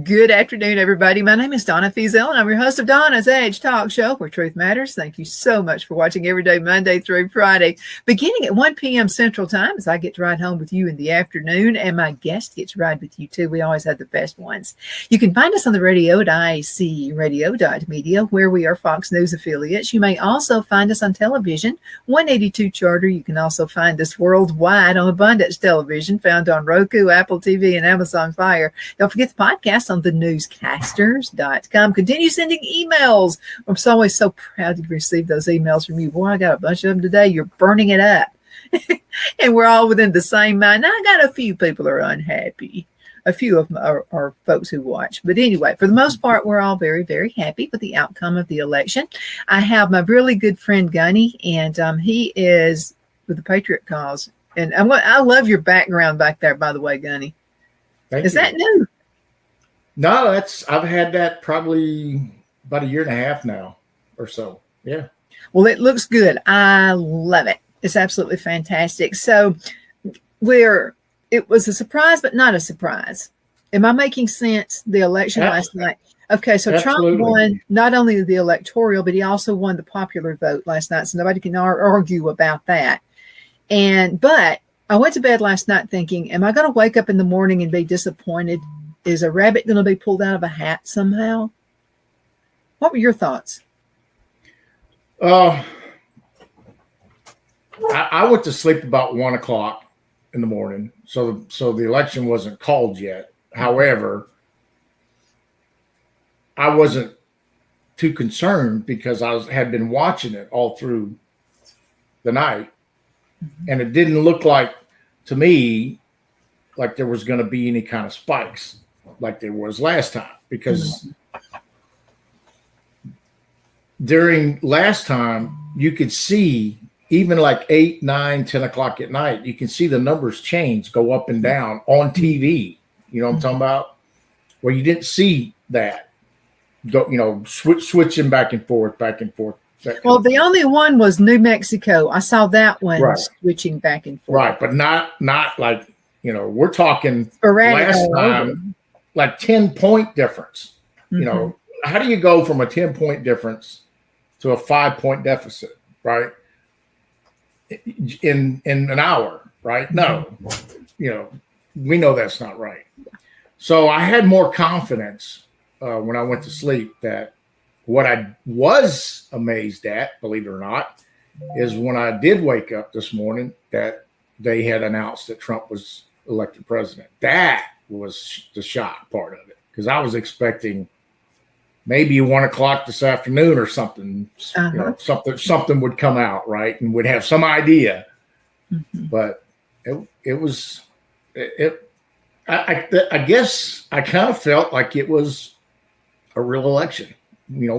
Good afternoon, everybody. My name is Donna Fiesel, and I'm your host of Donna's Edge Talk Show, where truth matters. Thank you so much for watching every day, Monday through Friday, beginning at 1 p.m. Central Time, as I get to ride home with you in the afternoon, and my guest gets to ride with you, too. We always have the best ones. You can find us on the radio at iacradio.media, where we are Fox News affiliates. You may also find us on television, 182 Charter. You can also find us worldwide on Abundance Television, found on Roku, Apple TV, and Amazon Fire. Don't forget the podcast on thenewscasters.com. Continue sending emails. I'm always so proud to receive those emails from you. Boy, I got a bunch of them today. You're burning it up. And we're all within the same mind. Now, I got a few people are unhappy. A few of them are folks who watch. But anyway, for the most part, we're all very, very happy with the outcome of the election. I have my really good friend Gunny, and he is with the Patriot cause. And I love your background back there, by the way, Gunny. Is that new? No, I've had that probably about a year and a half now or so. Yeah. Well, it looks good. I love it. It's absolutely fantastic. So it was a surprise, but not a surprise. Am I making sense? The election last night. Okay, so Absolutely. Trump won not only the electoral, but he also won the popular vote last night. So nobody can argue about that. But I went to bed last night thinking, am I going to wake up in the morning and be disappointed? Is a rabbit going to be pulled out of a hat somehow? What were your thoughts? I went to sleep about 1 o'clock in the morning. So the election wasn't called yet. However, I wasn't too concerned because had been watching it all through the night. Mm-hmm. And it didn't look like, to me, like there was going to be any kind of spikes like there was last time, because during last time you could see even like 8, 9, 10 o'clock at night, you can see the numbers change, go up and down on TV. You know what I'm talking about? Where you didn't see that go, switching back and forth. Well, the only one was New Mexico. I saw that one switching back and forth. Right, but not like, we're talking sporadic last time, like 10-point difference. Mm-hmm. How do you go from a 10-point difference to a 5-point deficit, right? In an hour, right? No, we know that's not right. So I had more confidence when I went to sleep that what I was amazed at, believe it or not, is when I did wake up this morning that they had announced that Trump was elected president. That was the shock part of it, because I was expecting maybe 1 o'clock this afternoon or something. Something would come out, right, and would have some idea. Mm-hmm. But it was. I guess I kind of felt like it was a real election.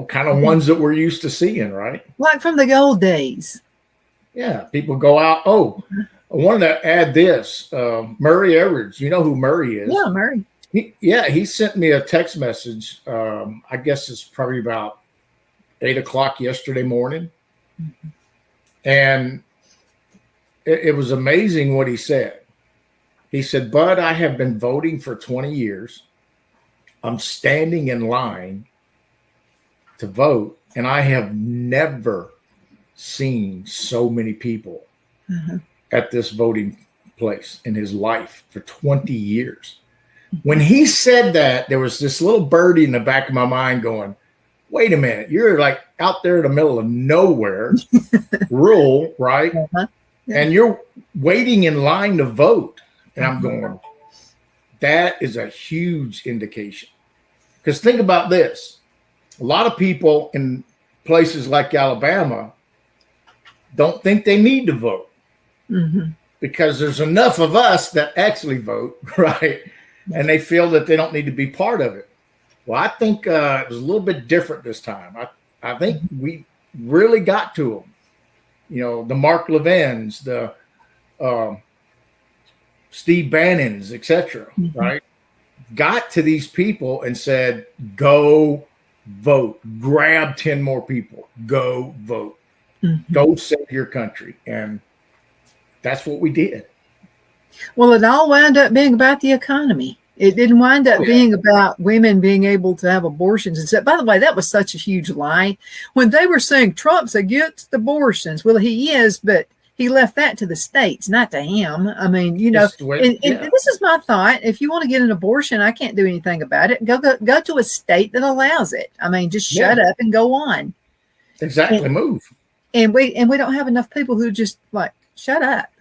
Kind of ones that we're used to seeing, right? Like from the old days. Yeah, people go out. Oh, I wanted to add this. Murray Edwards, you know who Murray is? Yeah, Murray. He sent me a text message. I guess it's probably about 8 o'clock yesterday morning. Mm-hmm. And it was amazing what he said. He said, "Bud, I have been voting for 20 years. I'm standing in line to vote, and I have never seen so many people at this voting place in his life for 20 years. When he said that, there was this little birdie in the back of my mind going, wait a minute, you're like out there in the middle of nowhere, rural, right? Yeah. And you're waiting in line to vote. And I'm going, that is a huge indication. Because think about this. A lot of people in places like Alabama don't think they need to vote because there's enough of us that actually vote, right? And they feel that they don't need to be part of it. Well, I think it was a little bit different this time. I think we really got to them. The Mark Levins, the Steve Bannons, etc. Right? Got to these people and said, go vote, grab 10 more people, go vote, go save your country. And that's what we did. Well, it all wound up being about the economy. It didn't wind up Oh, yeah. being about women being able to have abortions and stuff. By the way, that was such a huge lie. When they were saying Trump's against abortions, well, he is, but he left that to the states, not to him. I mean, you know, Just the way, and this is my thought. If you want to get an abortion, I can't do anything about it. Go to a state that allows it. I mean, just shut up and go on. Exactly, move. And we don't have enough people who just like shut up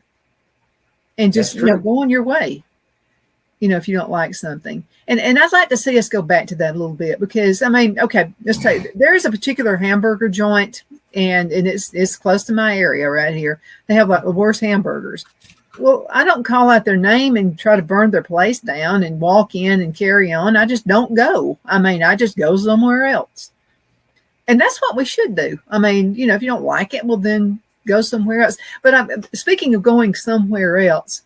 and just go on your way. You know, if you don't like something. And I'd like to see us go back to that a little bit because, I mean, okay, let's take, there's a particular hamburger joint and it's close to my area right here. They have like the worst hamburgers. Well, I don't call out their name and try to burn their place down and walk in and carry on. I just don't go. I mean, I just go somewhere else. And that's what we should do. I mean, you know, if you don't like it, well, then go somewhere else. But speaking of going somewhere else,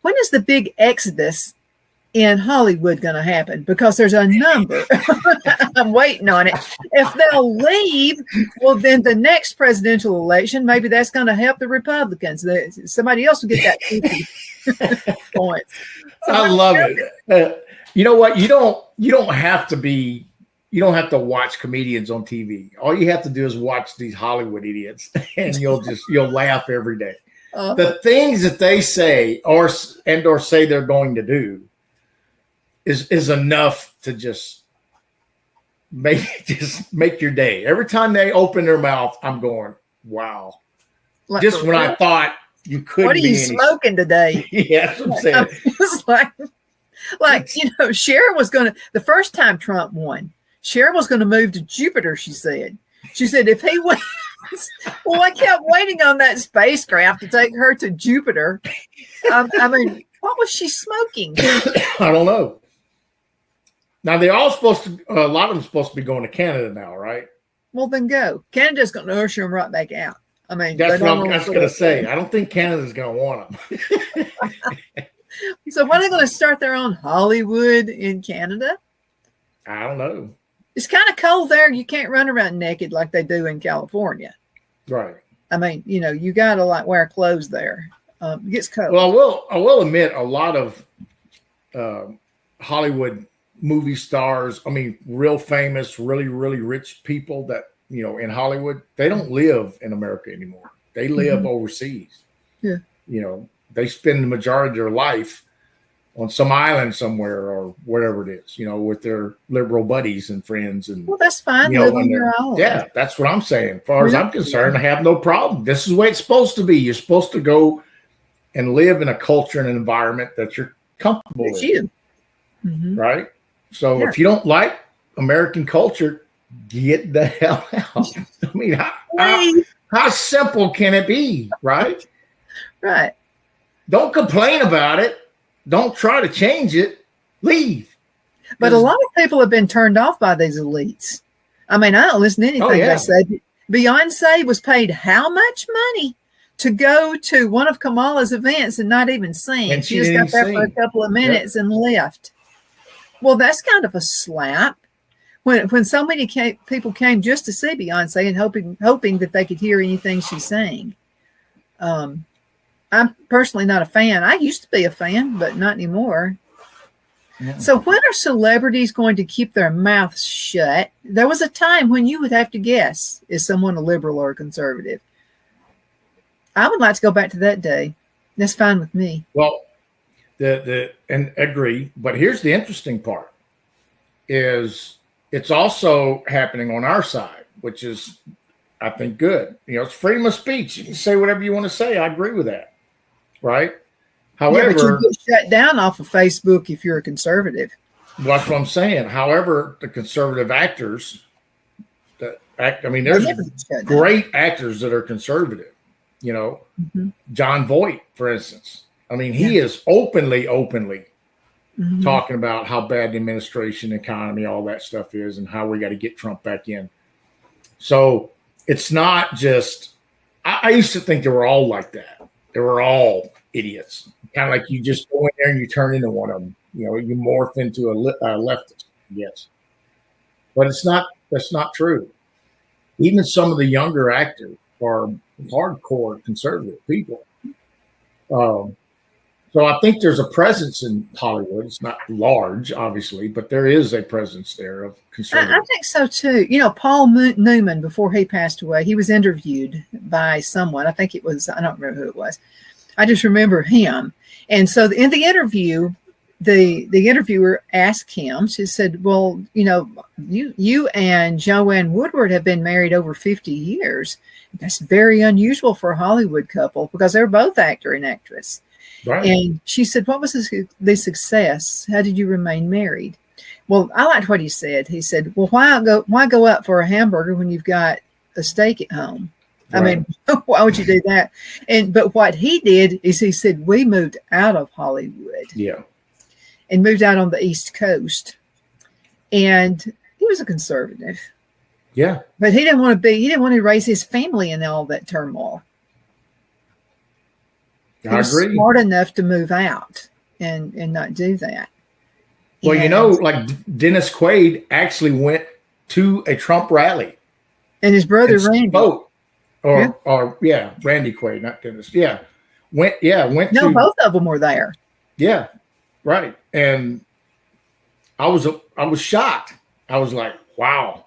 when is the big exodus in Hollywood going to happen? Because there's a number. I'm waiting on it. If they'll leave, well, then the next presidential election, maybe that's going to help the Republicans. Somebody else will get that 50 points. I love it. You know what? You don't have to watch comedians on TV. All you have to do is watch these Hollywood idiots, and you'll laugh every day. The things that they say or say they're going to do is enough to just make your day. Every time they open their mouth, I'm going, wow. Like, just when I thought you couldn't. What are you smoking today? Yeah, that's what I'm saying. It's like, you know, Cher was going to, the first time Trump won, Cher was going to move to Jupiter, she said. She said if he wins, well, I kept waiting on that spacecraft to take her to Jupiter. I mean, what was she smoking? I don't know. Now they're all a lot of them supposed to be going to Canada now, right? Well, then go. Canada's going to usher them right back out. I mean, that's what I'm going to say. I don't think Canada's going to want them. So when are they going to start their own Hollywood in Canada? I don't know. It's kind of cold there. You can't run around naked like they do in California. Right. I mean, you know, you got to like wear clothes there. It gets cold. Well, I will admit a lot of Hollywood movie stars, I mean, real famous, really, really rich people that, you know, in Hollywood, they don't live in America anymore. They live overseas. Yeah. You know, they spend the majority of their life on some island somewhere or whatever it is, you know, with their liberal buddies and friends. And well, that's fine. You live know, on your own. Yeah, that's what I'm saying. As far as I'm concerned, I have no problem. This is the way it's supposed to be. You're supposed to go and live in a culture and an environment that you're comfortable with. Right? So if you don't like American culture, get the hell out. I mean, how simple can it be, right? Right. Don't complain about it. Don't try to change it. Leave. But a lot of people have been turned off by these elites. I mean, I don't listen to anything they say. Beyonce was paid how much money to go to one of Kamala's events and not even sing? And she just got there for a couple of minutes and left. Well, that's kind of a slap. When so many people came just to see Beyonce and hoping that they could hear anything she sang. I'm personally not a fan. I used to be a fan, but not anymore. Yeah. So when are celebrities going to keep their mouths shut? There was a time when you would have to guess, is someone a liberal or a conservative? I would like to go back to that day. That's fine with me. Well, and agree. But here's the interesting part is it's also happening on our side, which is, I think, good. You know, it's freedom of speech. You can say whatever you want to say. I agree with that. Right. However, but you get shut down off of Facebook if you're a conservative. That's what I'm saying. However, the conservative actors that act, I mean, there's great actors that are conservative. You know, John Voight, for instance. I mean, he is openly talking about how bad the administration, economy, all that stuff is, and how we got to get Trump back in. So it's not just. I used to think they were all like that. They were all idiots. Kind of like you just go in there and you turn into one of them. You know, you morph into a leftist. Yes, but it's not. That's not true. Even some of the younger actors are hardcore conservative people. So I think there's a presence in Hollywood. It's not large, obviously, but there is a presence there of conservative. I think so too. Paul Newman, before he passed away, he was interviewed by someone. I think it was, I don't remember who it was. I just remember him. And so in the interview, the interviewer asked him, she said, well, you and Joanne Woodward have been married over 50 years. That's very unusual for a Hollywood couple because they're both actor and actress. Right. And she said, what was the success? How did you remain married? Well, I liked what he said. He said, well, why go out for a hamburger when you've got a steak at home? Right. I mean, why would you do that? But what he did is he said, we moved out of Hollywood. Yeah. And moved out on the East Coast. And he was a conservative. Yeah. But he didn't want to raise his family in all that turmoil. I agree. Smart enough to move out and not do that. Well, like Dennis Quaid actually went to a Trump rally. And his brother Randy. Randy Quaid, not Dennis. Yeah. Went No, both of them were there. Yeah. Right. And I was shocked. I was like, wow.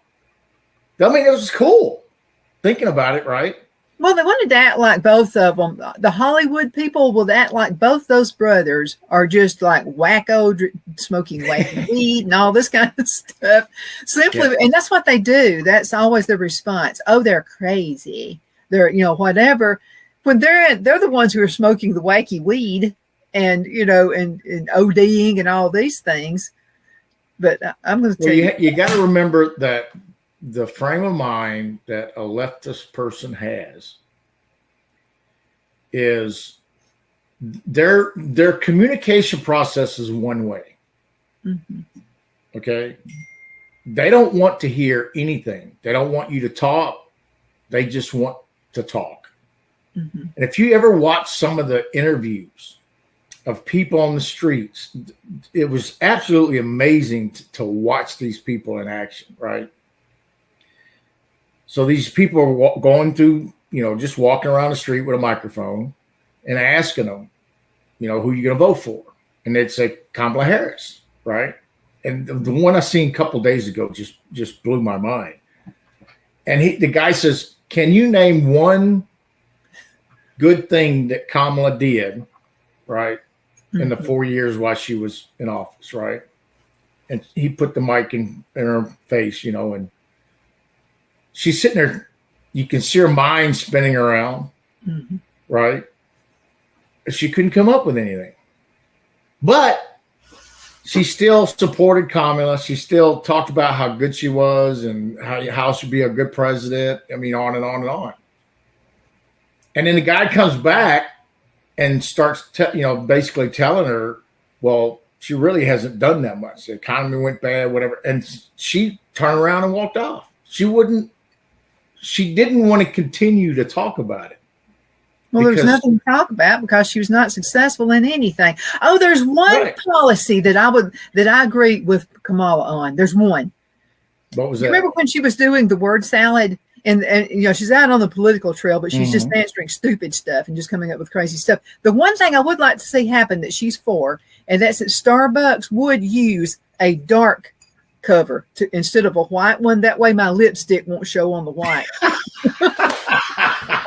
I mean, it was cool thinking about it, right? Well, they wanted to act like both of them. The Hollywood people will act like both those brothers are just like wacko, smoking wacky weed and all this kind of stuff. Simply, and that's what they do. That's always their response. Oh, they're crazy. They're, whatever. When they're the ones who are smoking the wacky weed and, and ODing and all these things. But I'm going to tell you. You got to remember that the frame of mind that a leftist person has is their communication process is one way. Mm-hmm. Okay. They don't want to hear anything. They don't want you to talk. They just want to talk. Mm-hmm. And if you ever watch some of the interviews of people on the streets, it was absolutely amazing to watch these people in action, right? So these people are going through, just walking around the street with a microphone and asking them, who you going to vote for? And they'd say Kamala Harris, right? And the one I seen a couple of days ago just blew my mind. And the guy says, can you name one good thing that Kamala did, right, in the 4 years while she was in office, right? And he put the mic in her face, and she's sitting there. You can see her mind spinning around, mm-hmm. right? She couldn't come up with anything. But she still supported Kamala. She still talked about how good she was and how she'd be a good president. I mean, on and on and on. And then the guy comes back and starts, basically telling her, well, she really hasn't done that much. The economy went bad, whatever. And she turned around and walked off. She didn't want to continue to talk about it. Well, there's nothing to talk about because she was not successful in anything. Oh, there's one policy that I agree with Kamala on. There's one. What was that? Remember when she was doing the word salad and she's out on the political trail, but she's just answering stupid stuff and just coming up with crazy stuff. The one thing I would like to see happen that she's for, and that's that Starbucks would use a dark cover instead of a white one. That way my lipstick won't show on the white.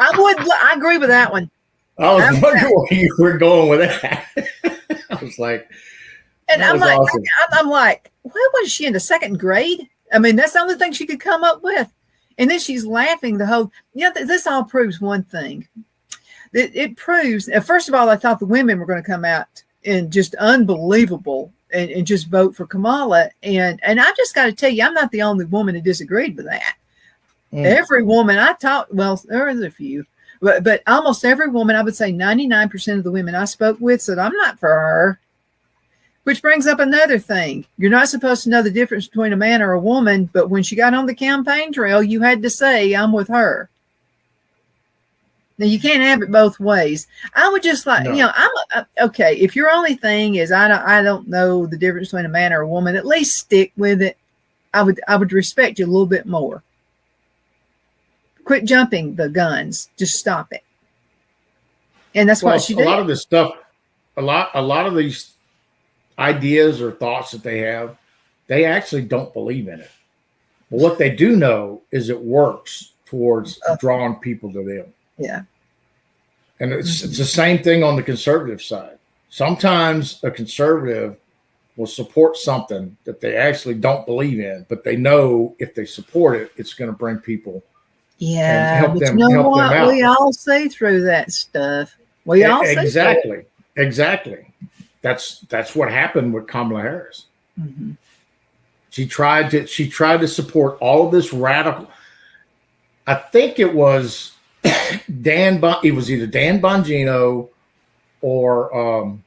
I agree with that one. I was wondering where you were going with that. I was like, and I'm like, awesome. I'm like, what was she in the second grade? I mean, that's the only thing she could come up with. And then she's laughing the whole, this all proves one thing. It proves, first of all, I thought the women were going to come out and just unbelievable and just vote for Kamala. And I've just got to tell you, I'm not the only woman who disagreed with that. Every woman I talked, well, there was a few, but almost every woman, I would say 99% of the women I spoke with said, I'm not for her. Which brings up another thing. You're not supposed to know the difference between a man or a woman, but when she got on the campaign trail, you had to say, I'm with her. Now, you can't have it both ways. I would just like, okay, if your only thing is I don't know the difference between a man or a woman, at least stick with it. I would respect you a little bit more. Quit jumping the guns. Just stop it. And that's what she did. A lot of this stuff a lot of these ideas or thoughts that they have, they actually don't believe in it. But what they do know is it works towards drawing people to them. Yeah. And it's the same thing on the conservative side. Sometimes a conservative will support something that they actually don't believe in, but they know if they support it, it's going to bring people Yeah, and help but them you know help them what? out. We all see through that stuff. We all see Exactly. Exactly. That's what happened with Kamala Harris. Mm-hmm. She tried to support all of this radical. I think it was it was either Dan Bongino or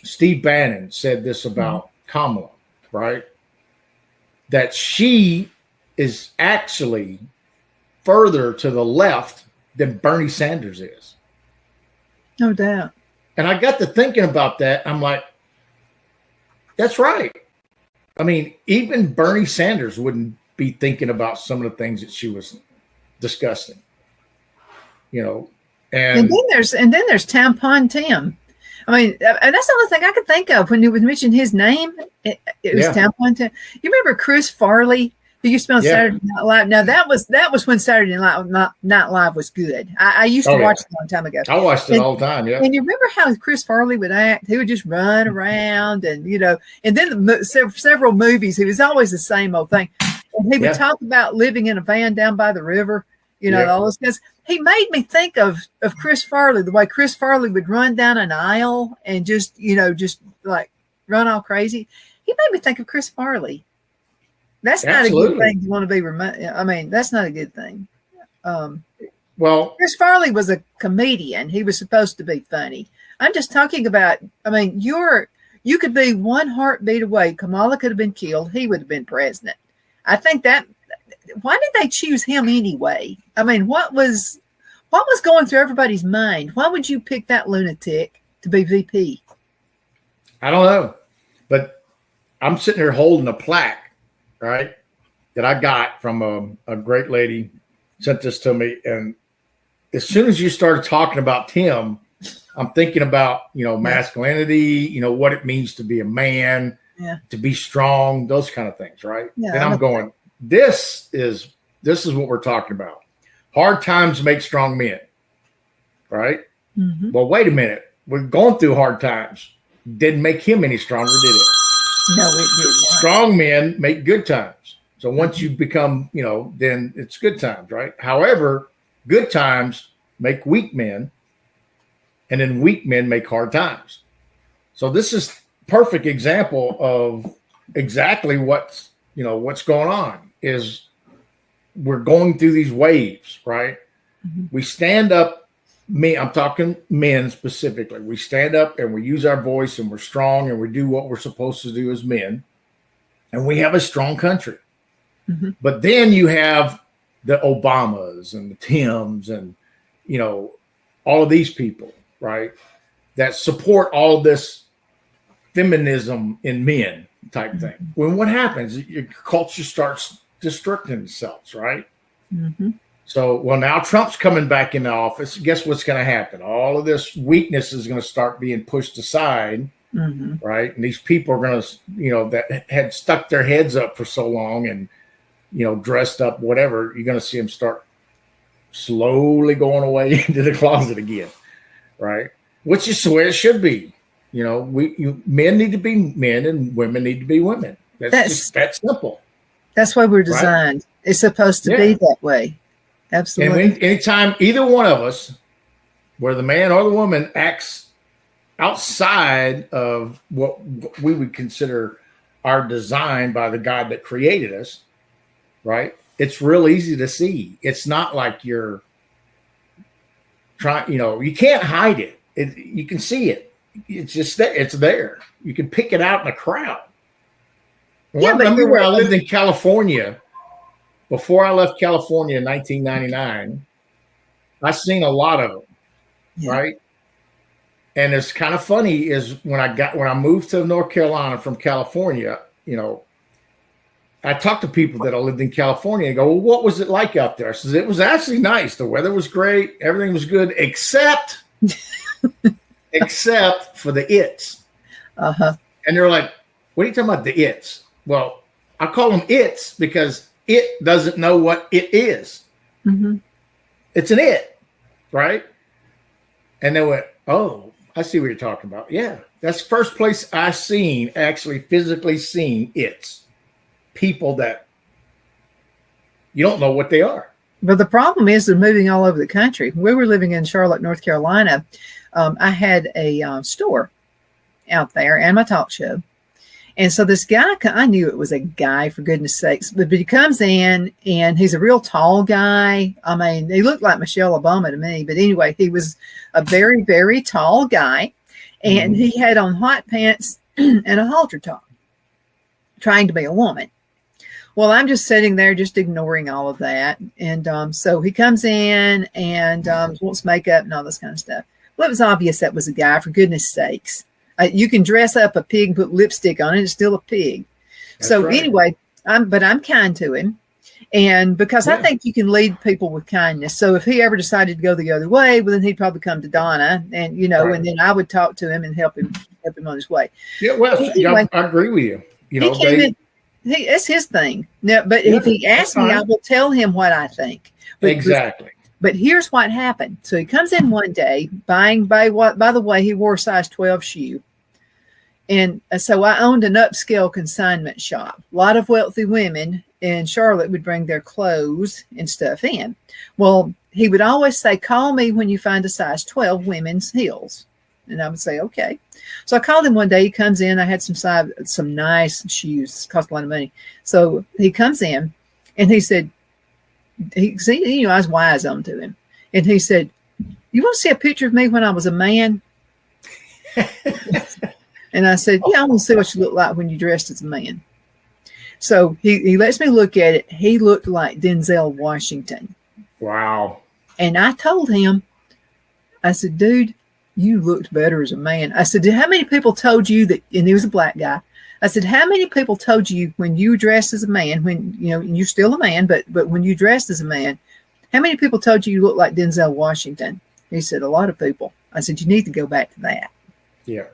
Steve Bannon said this about Kamala, right? That she is actually further to the left than Bernie Sanders is. No doubt. And I got to thinking about that. I'm like, that's right. I mean, even Bernie Sanders wouldn't be thinking about some of the things that she was discussing, you know. And then there's Tampon Tim. I mean, and that's the only thing I could think of when you would mention his name. It was Tampon Tim. You remember Chris Farley, who used to be on Saturday Night Live? Now that was when Saturday Night Live was good. I used to watch it a long time ago. I watched it all the time. Yeah. And you remember how Chris Farley would act? He would just run around, and and then several movies. He was always the same old thing. And he would talk about living in a van down by the river. All those guys. He made me think of Chris Farley, the way Chris Farley would run down an aisle and just like run all crazy. He made me think of Chris Farley. That's not a good thing. You want to be I mean, that's not a good thing. Well, Chris Farley was a comedian. He was supposed to be funny. I'm just talking about, I mean, you could be one heartbeat away. Kamala could have been killed. He would have been president. I think why did they choose him anyway? I mean, what was going through everybody's mind? Why would you pick that lunatic to be VP? I don't know, but I'm sitting here holding a plaque, right, that I got from a great lady, sent this to me. And as soon as you started talking about Tim, I'm thinking about, masculinity, what it means to be a man, to be strong, those kind of things, right? Yeah, and I'm going, this is what we're talking about. Hard times make strong men, right? Mm-hmm. Well, wait a minute. We're going through hard times. Didn't make him any stronger, did it? No, it did not. Strong men make good times. So once you become, then it's good times, right? However, good times make weak men, and then weak men make hard times. So this is perfect example of exactly what's going on. Is we're going through these waves, right? Mm-hmm. We stand up, I'm talking men specifically. We stand up and we use our voice and we're strong and we do what we're supposed to do as men. And we have a strong country. Mm-hmm. But then you have the Obamas and the Tims and, all of these people, right, that support all of this feminism in men type thing. When what happens, your culture starts destructing itself, right? Mm-hmm. So, now Trump's coming back into office. Guess what's going to happen? All of this weakness is going to start being pushed aside, right? And these people are going to, that had stuck their heads up for so long and, dressed up, whatever, you're going to see them start slowly going away into the closet again, right? Which is the way it should be. Men need to be men and women need to be women. That's that simple. That's why we're designed. Right? It's supposed to be that way. Absolutely. And anytime either one of us, whether the man or the woman, acts outside of what we would consider our design by the God that created us, right? It's real easy to see. It's not like you're trying, you can't hide it. You can see it. It's just that it's there. You can pick it out in a crowd. Well, I remember when I lived in California, before I left California in 1999, I seen a lot of them, right? And it's kind of funny is when I moved to North Carolina from California, I talked to people that I lived in California and go, well, what was it like out there? I said, it was actually nice. The weather was great. Everything was good, except except for the its. Uh-huh. And they're like, what are you talking about, the its? Well, I call them its because it doesn't know what it is. Mm-hmm. It's an it, right? And they went, oh, I see what you're talking about. Yeah, that's the first place I actually physically seen its. People that you don't know what they are. But the problem is they're moving all over the country. We were living in Charlotte, North Carolina. I had a store out there and my talk show. And so this guy, I knew it was a guy, for goodness sakes, but he comes in and he's a real tall guy. I mean, he looked like Michelle Obama to me, but anyway, he was a very, very tall guy. And he had on hot pants and a halter top, trying to be a woman. Well, I'm just sitting there, just ignoring all of that. And so he comes in and wants makeup and all this kind of stuff. Well, it was obvious that was a guy, for goodness sakes. You can dress up a pig and put lipstick on it. It's still a pig. That's so right. Anyway, I'm kind to him. And because I think you can lead people with kindness. So if he ever decided to go the other way, well, then he'd probably come to Donna and, and then I would talk to him and help him on his way. Yeah, well, anyway, I agree with you. It's his thing. No, but if he asks me, I will tell him what I think. Exactly. But here's what happened. So he comes in one day by the way, he wore a size 12 shoe. And so I owned an upscale consignment shop. A lot of wealthy women in Charlotte would bring their clothes and stuff in. Well, he would always say, call me when you find a size 12 women's heels. And I would say, okay. So I called him one day. He comes in. I had some nice shoes. It cost a lot of money. So he comes in and he said, I was wise on to him. And he said, you want to see a picture of me when I was a man? And I said, yeah, I want to see what you look like when you dressed as a man. So he lets me look at it. He looked like Denzel Washington. Wow. And I told him, I said, dude, you looked better as a man. I said, how many people told you that, and he was a black guy. I said, how many people told you when you dressed as a man, when, you're still a man, but when you dressed as a man, how many people told you looked like Denzel Washington? He said, a lot of people. I said, you need to go back to that. Yeah.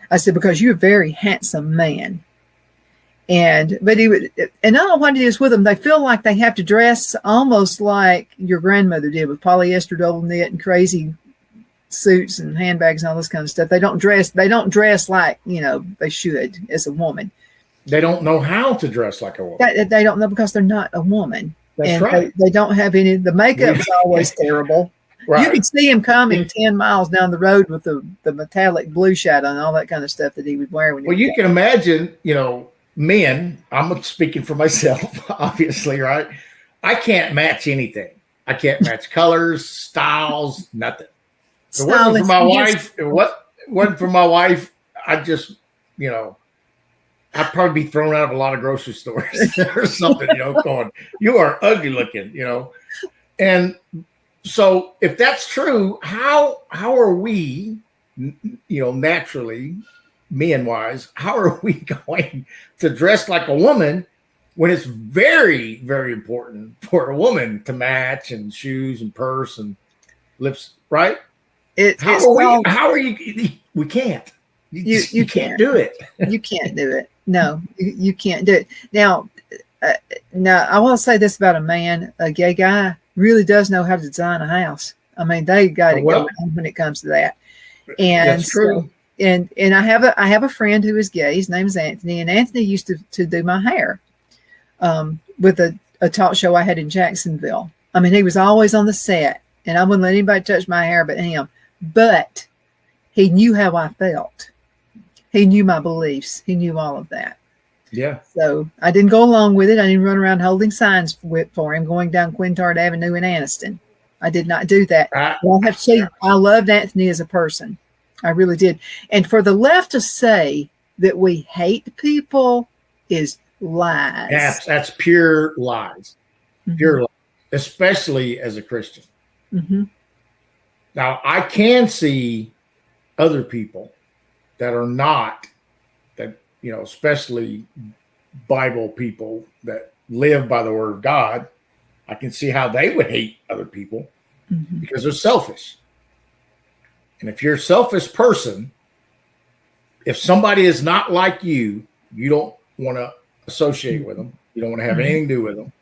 I said, because you're a very handsome man. But I don't know what it is with them. They feel like they have to dress almost like your grandmother did, with polyester double knit and crazy suits and handbags and all this kind of stuff. They don't dress like, they should as a woman. They don't know how to dress like a woman. They don't know because they're not a woman. That's right. They don't have any, the makeup is always terrible. Right. You could see him coming 10 miles down the road with the metallic blue shadow and all that kind of stuff that he would wear. Well, you can imagine, men, I'm speaking for myself, obviously, right? I can't match anything. I can't match colors, styles, nothing. If it wasn't for my wife, I just, I'd probably be thrown out of a lot of grocery stores or something, going, you are ugly looking, And so if that's true, how are we, naturally, men wise, how are we going to dress like a woman when it's very, very important for a woman to match and shoes and purse and lips, right? How are you? We can't. You can't do it. You can't do it. No, you can't do it. Now, I want to say this about a man. A gay guy really does know how to design a house. I mean, they got it going on when it comes to that. And that's true. And I have a friend who is gay. His name is Anthony, and Anthony used to do my hair with a talk show I had in Jacksonville. I mean, he was always on the set, and I wouldn't let anybody touch my hair but him. But he knew how I felt. He knew my beliefs. He knew all of that. Yeah. So I didn't go along with it. I didn't run around holding signs for him going down Quintard Avenue in Anniston. I did not do that. I have to say, I loved Anthony as a person. I really did. And for the left to say that we hate people is lies. That's pure lies. Mm-hmm. Pure lies, especially as a Christian. Mm-hmm. Now, I can see other people that are not, that, especially Bible people that live by the word of God. I can see how they would hate other people because they're selfish. And if you're a selfish person, if somebody is not like you, you don't want to associate with them. You don't want to have anything to do with them,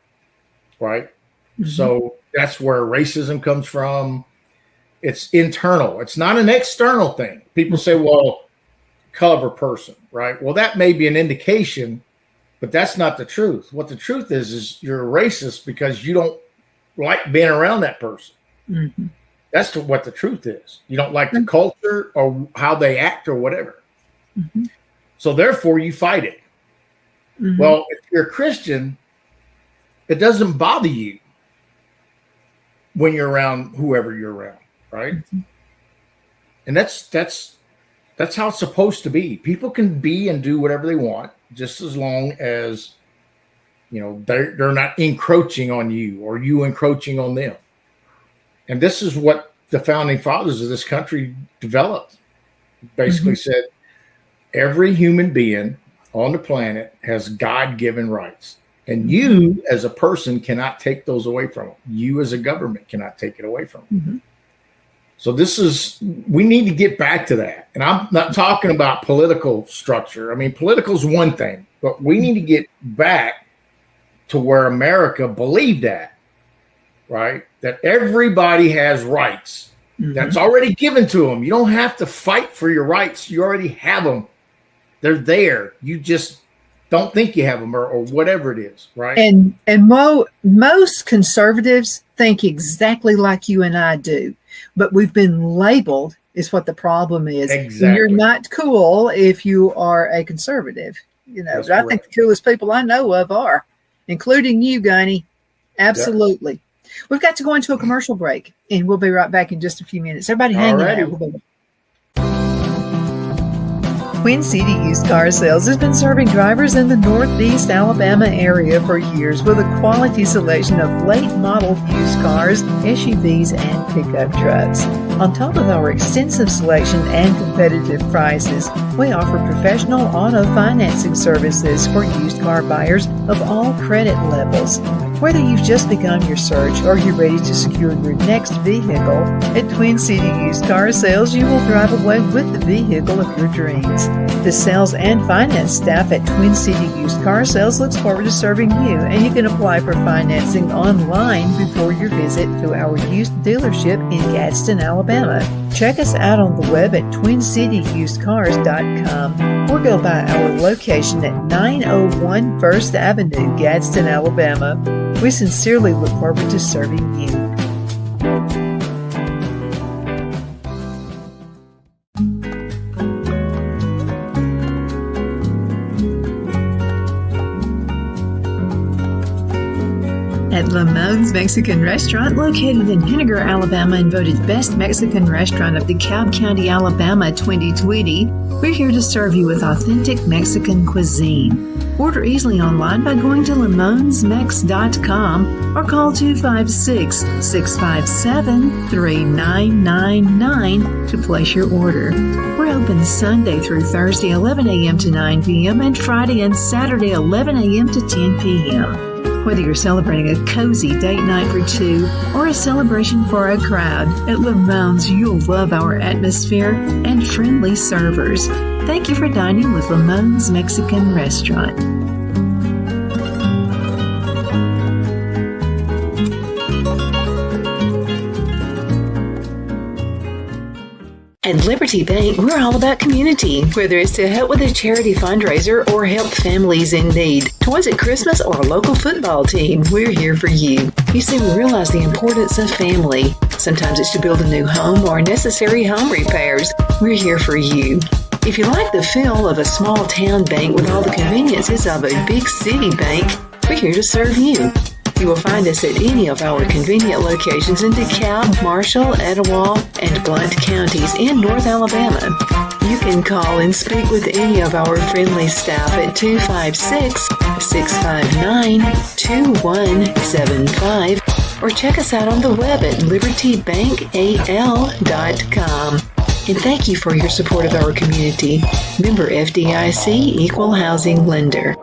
right? So that's where racism comes from. It's internal. It's not an external thing. People say, well, color person, right? Well, that may be an indication, but that's not the truth. What the truth is you're a racist because you don't like being around that person. That's what the truth is. You don't like the culture or how they act or whatever. So therefore you fight it. Well, if you're a Christian, it doesn't bother you when you're around whoever you're around, right? And that's how it's supposed to be. People can be and do whatever they want, just as long as they're not encroaching on you or you encroaching on them. And this is what the founding fathers of this country developed. Basically said every human being on the planet has God-given rights. And you as a person cannot take those away from them. You as a government cannot take it away from them. So we need to get back to that. And I'm not talking about political structure. I mean, political is one thing, but we need to get back to where America believed that, right? That everybody has rights. That's already given to them. You don't have to fight for your rights. You already have them. They're there. You just don't think you have them or whatever it is, right? And most conservatives think exactly like you and I do, but we've been labeled is what the problem is. Exactly. You're not cool if you are a conservative. But I think the coolest people I know of are, including you, Gunny. Absolutely. Yep. We've got to go into a commercial break, and we'll be right back in just a few minutes. Everybody hang on. Queen City Used Car Sales has been serving drivers in the Northeast Alabama area for years with a quality selection of late model used cars, SUVs, and pickup trucks. On top of our extensive selection and competitive prices, we offer professional auto financing services for used car buyers of all credit levels. Whether you've just begun your search or you're ready to secure your next vehicle, at Twin City Used Car Sales, you will drive away with the vehicle of your dreams. The sales and finance staff at Twin City Used Car Sales looks forward to serving you, and you can apply for financing online before your visit to our used dealership in Gadsden, Alabama. Check us out on the web at twincityusedcars.com or go by our location at 901 First Avenue, Gadsden, Alabama. We sincerely look forward to serving you. At Lamone's Mexican Restaurant, located in Henniger, Alabama, and voted Best Mexican Restaurant of DeKalb County, Alabama 2020, we're here to serve you with authentic Mexican cuisine. Order easily online by going to lamonsmex.com or call 256-657-3999 to place your order. We're open Sunday through Thursday, 11 a.m. to 9 p.m. and Friday and Saturday, 11 a.m. to 10 p.m. Whether you're celebrating a cozy date night for two or a celebration for a crowd, at Lamone's you'll love our atmosphere and friendly servers. Thank you for dining with Lamone's Mexican Restaurant. At Liberty Bank, we're all about community, whether it's to help with a charity fundraiser or help families in need. Toys at Christmas or a local football team, we're here for you. You see, we realize the importance of family. Sometimes it's to build a new home or necessary home repairs. We're here for you. If you like the feel of a small town bank with all the conveniences of a big city bank, we're here to serve you. You will find us at any of our convenient locations in DeKalb, Marshall, Etowah, and Blount counties in North Alabama. You can call and speak with any of our friendly staff at 256-659-2175 or check us out on the web at libertybankal.com. And thank you for your support of our community. Member FDIC Equal Housing Lender.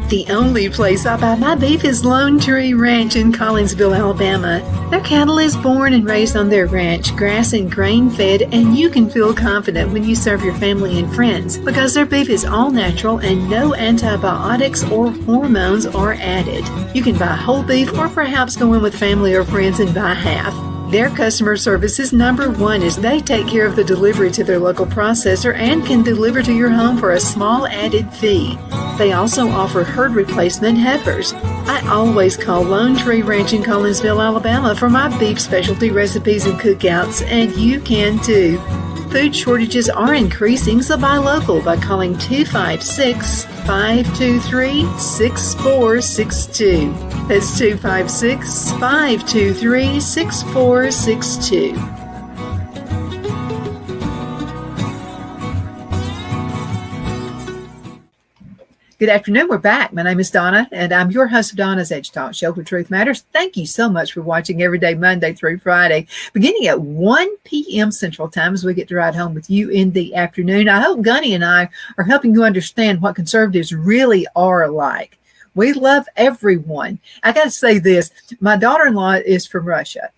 The only place I buy my beef is Lone Tree Ranch in Collinsville, Alabama. Their cattle is born and raised on their ranch, grass and grain fed, and you can feel confident when you serve your family and friends because their beef is all natural and no antibiotics or hormones are added. You can buy whole beef or perhaps go in with family or friends and buy half. Their customer service is number one as they take care of the delivery to their local processor and can deliver to your home for a small added fee. They also offer herd replacement heifers. I always call Lone Tree Ranch in Collinsville, Alabama for my beef specialty recipes and cookouts, and you can too. Food shortages are increasing, so buy local by calling 256-523-6462. That's 256-523-6462. Good afternoon. We're back. My name is Donna, and I'm your host of Donna's Edge Talk Show where Truth Matters. Thank you so much for watching every day, Monday through Friday, beginning at 1 p.m. Central Time as we get to ride home with you in the afternoon. I hope Gunny and I are helping you understand what conservatives really are like. We love everyone. I got to say this. My daughter-in-law is from Russia,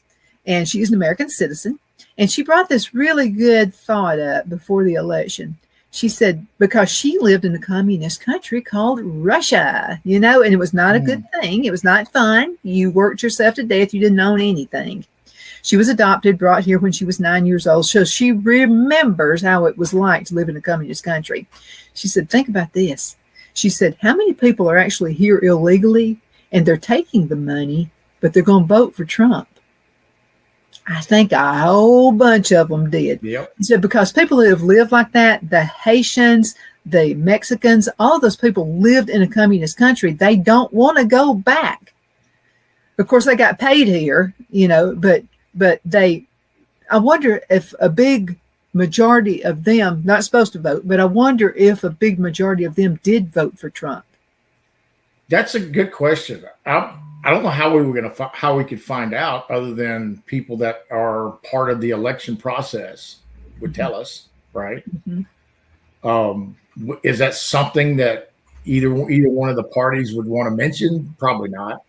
and she's an American citizen, and she brought this really good thought up before the election. She said, because she lived in a communist country called Russia, and it was not a good thing. It was not fun. You worked yourself to death. You didn't own anything. She was adopted, brought here when she was 9 years old. So she remembers how it was like to live in a communist country. She said, think about this. She said, how many people are actually here illegally and they're taking the money, but they're going to vote for Trump? I think a whole bunch of them did. Yep. So because people who have lived like that, the Haitians, the Mexicans, all those people lived in a communist country. They don't want to go back. Of course, they got paid here, but I wonder if a big majority of them, not supposed to vote, but I wonder if a big majority of them did vote for Trump. That's a good question. I don't know how we could find out other than people that are part of the election process would tell us, right? Mm-hmm. Is that something that either one of the parties would want to mention? Probably not.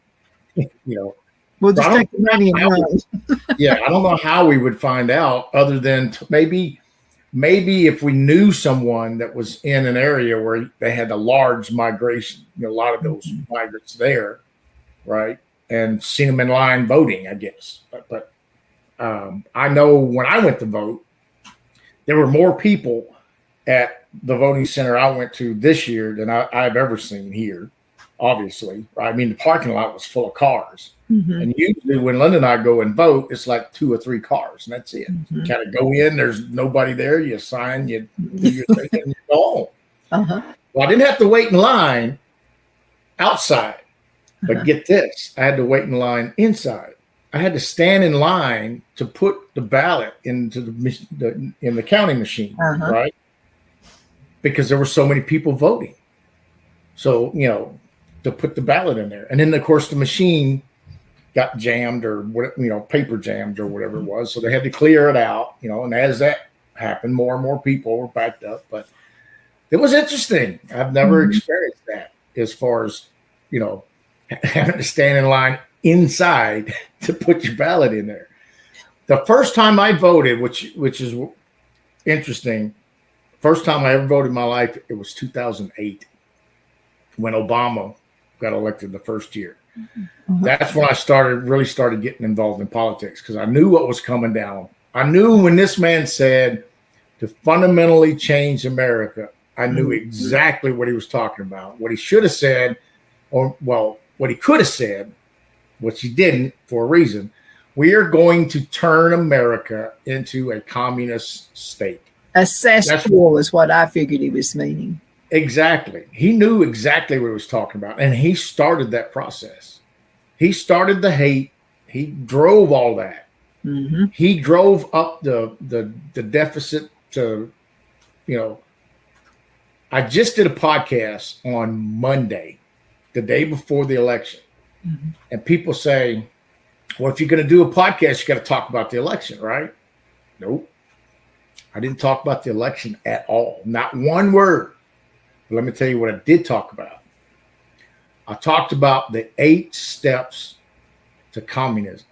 We'll just take the money and run. Yeah, I don't know how we would find out other than maybe if we knew someone that was in an area where they had a large migration, a lot of those migrants there. Right. And seen them in line voting, I guess. But I know when I went to vote, there were more people at the voting center I went to this year than I've ever seen here, obviously. I mean, the parking lot was full of cars. Mm-hmm. And usually when Linda and I go and vote, it's like 2 or 3 cars, and that's it. Mm-hmm. You kind of go in, there's nobody there, you sign, you do your thing, and you go home. Uh-huh. Well, I didn't have to wait in line outside. But get this, I had to wait in line inside. I had to stand in line to put the ballot into the counting machine, right? Because there were so many people voting. So, to put the ballot in there. And then, of course, the machine got jammed or, paper jammed or whatever it was. So they had to clear it out, and as that happened, more and more people were backed up. But it was interesting. I've never experienced that as far as, having to stand in line inside to put your ballot in there. The first time I voted, which is interesting, first time I ever voted in my life, it was 2008 when Obama got elected the first year. Mm-hmm. That's when I really started getting involved in politics because I knew what was coming down. I knew when this man said to fundamentally change America, I knew exactly what he was talking about. What he should have said, what he could have said, which he didn't for a reason, we are going to turn America into a communist state. A cesspool is what I figured he was meaning. Exactly. He knew exactly what he was talking about, and he started that process. He started the hate. He drove all that. Mm-hmm. He drove up the deficit to, I just did a podcast on Monday, the day before the election. Mm-hmm. And people say, well, if you're going to do a podcast, you got to talk about the election, right? Nope. I didn't talk about the election at all. Not one word. But let me tell you what I did talk about. I talked about the 8 steps to communism.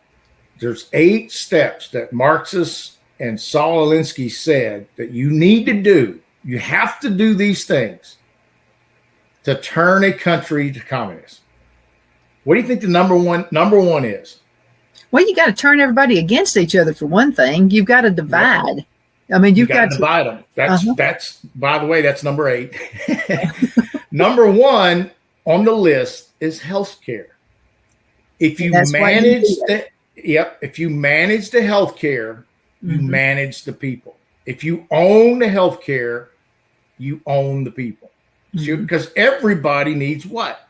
There's 8 steps that Marxists and Saul Alinsky said that you need to do. You have to do these things to turn a country to communist. What do you think the number one is? Well, you got to turn everybody against each other for one thing. You've got to divide. I mean, you've got to divide them. That's by the way, that's number 8. Number 1 on the list is healthcare. If you manage if you manage the healthcare, you manage the people. If you own the healthcare, you own the people. Because everybody needs what?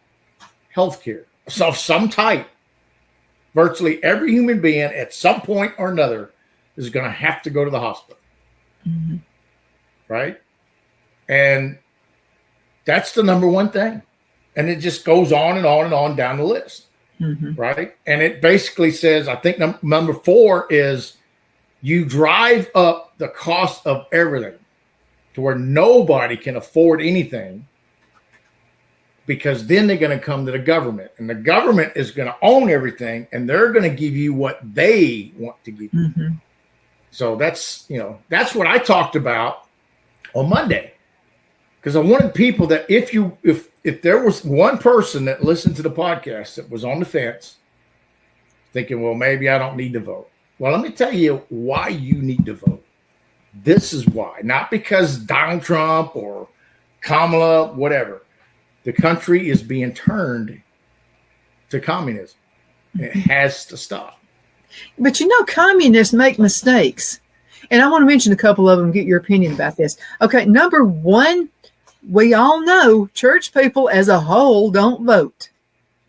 Healthcare. So some type. Virtually every human being at some point or another is going to have to go to the hospital. Right? And that's the number 1 thing. And it just goes on and on and on down the list. Right? And it basically says, I think number 4 is you drive up the cost of everything to where nobody can afford anything, because then they're going to come to the government, and the government is going to own everything, and they're going to give you what they want to give you. So that's what I talked about on Monday, because I wanted people that if there was one person that listened to the podcast that was on the fence thinking, well, maybe I don't need to vote. Well, let me tell you why you need to vote. This is why. Not because Donald Trump or Kamala, whatever. The country is being turned to communism. It has to stop. But communists make mistakes. And I want to mention a couple of them, get your opinion about this. Okay, number 1, we all know church people as a whole don't vote.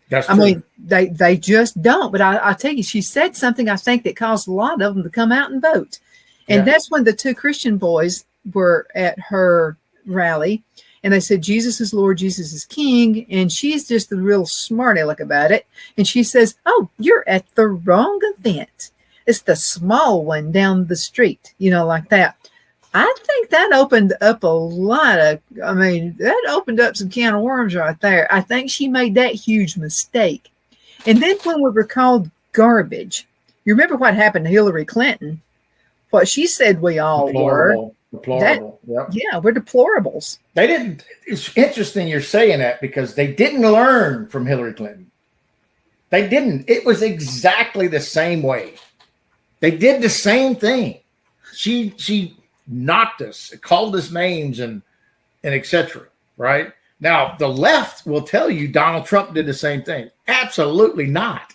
That's true. I mean, they just don't. But I tell you, she said something, I think, that caused a lot of them to come out and vote. And that's when the 2 Christian boys were at her rally. And they said, Jesus is Lord, Jesus is King. And she's just a real smart aleck about it. And she says, oh, you're at the wrong event. It's the small one down the street, like that. I think that opened up that opened up some can of worms right there. I think she made that huge mistake. And then when we were called garbage, you remember what happened to Hillary Clinton? What she said we all were. Deplorable. Yeah, we're deplorables. They didn't. It's interesting you're saying that, because they didn't learn from Hillary Clinton. They didn't. It was exactly the same way. They did the same thing. She knocked us, called us names, and etc. Right? Now, the left will tell you Donald Trump did the same thing. Absolutely not.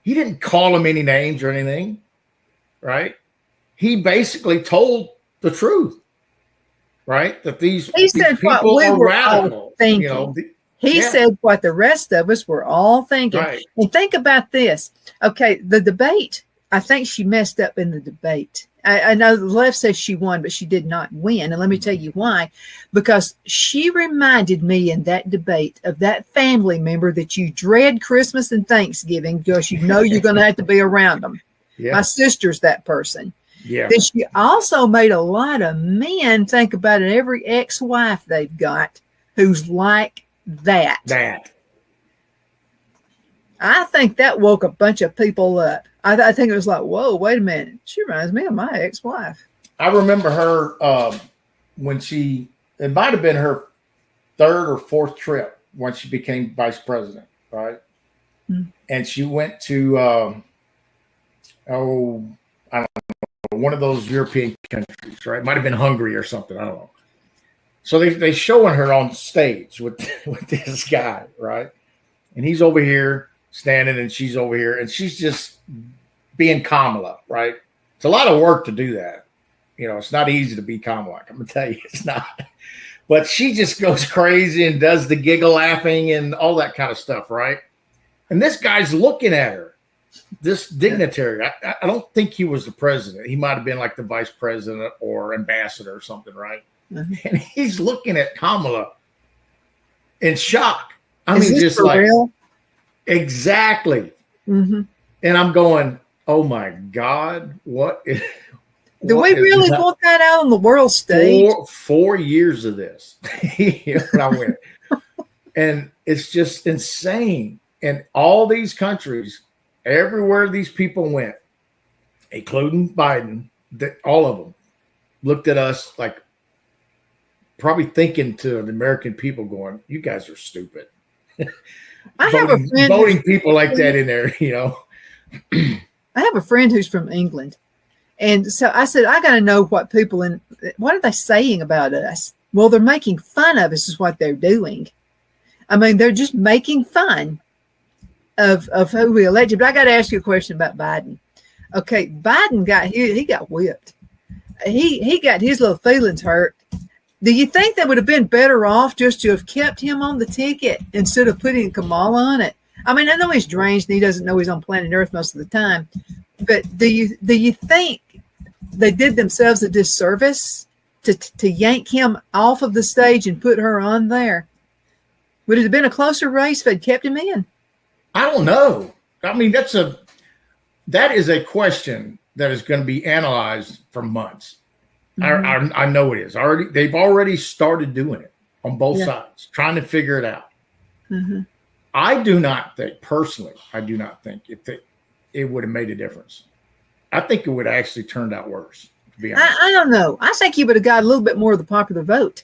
He didn't call him any names or anything. Right? He basically told the truth, right? That these people are radical. He said what the rest of us were all thinking. Right. And think about this. Okay, the debate, I think she messed up in the debate. I know the left says she won, but she did not win. And let me tell you why. Because she reminded me in that debate of that family member that you dread Christmas and Thanksgiving because you're going to have to be around them. Yeah. My sister's that person. Yeah. Then she also made a lot of men think about it, every ex-wife they've got who's like that. I think that woke a bunch of people up. I think it was like, whoa, wait a minute. She reminds me of my ex-wife. I remember her when it might have been her 3rd or 4th trip when she became vice president, right? Mm-hmm. And she went to, I don't know, one of those European countries, right? Might have been Hungary or something. I don't know. So they showing her on stage with this guy, right? And he's over here standing and she's over here and she's just being Kamala, right? It's a lot of work to do that. It's not easy to be Kamala. I'm going to tell you, it's not. But she just goes crazy and does the giggle laughing and all that kind of stuff, right? And this guy's looking at her. This dignitary, I don't think he was the president. He might have been like the vice president or ambassador or something, right? Mm-hmm. And he's looking at Kamala in shock. I mean, just like, real? Exactly. Mm-hmm. And I'm going, oh my God, what? Do we really want that out on the world stage? 4 years of this. I went. And it's just insane. And all these countries, everywhere these people went, including Biden, that all of them looked at us like probably thinking to the American people going, you guys are stupid. I have a friend voting people like that in there, you know. I have a friend who's from England. And so I said, I got to know what are they saying about us? Well, they're making fun of us is what they're doing. I mean, they're just making fun of who we elected. But I got to ask you a question about Biden. Okay, Biden he got whipped. He got his little feelings hurt. Do you think they would have been better off just to have kept him on the ticket instead of putting Kamala on it? I mean, I know he's deranged and he doesn't know he's on planet Earth most of the time. But do you think they did themselves a disservice to yank him off of the stage and put her on there? Would it have been a closer race if they'd kept him in? I don't know. I mean, that is a question that is going to be analyzed for months. Mm-hmm. I know it is. They've already started doing it on both sides, trying to figure it out. Mm-hmm. I do not think it would have made a difference. I think it would have actually turned out worse, to be honest. I don't know. I think he would have got a little bit more of the popular vote.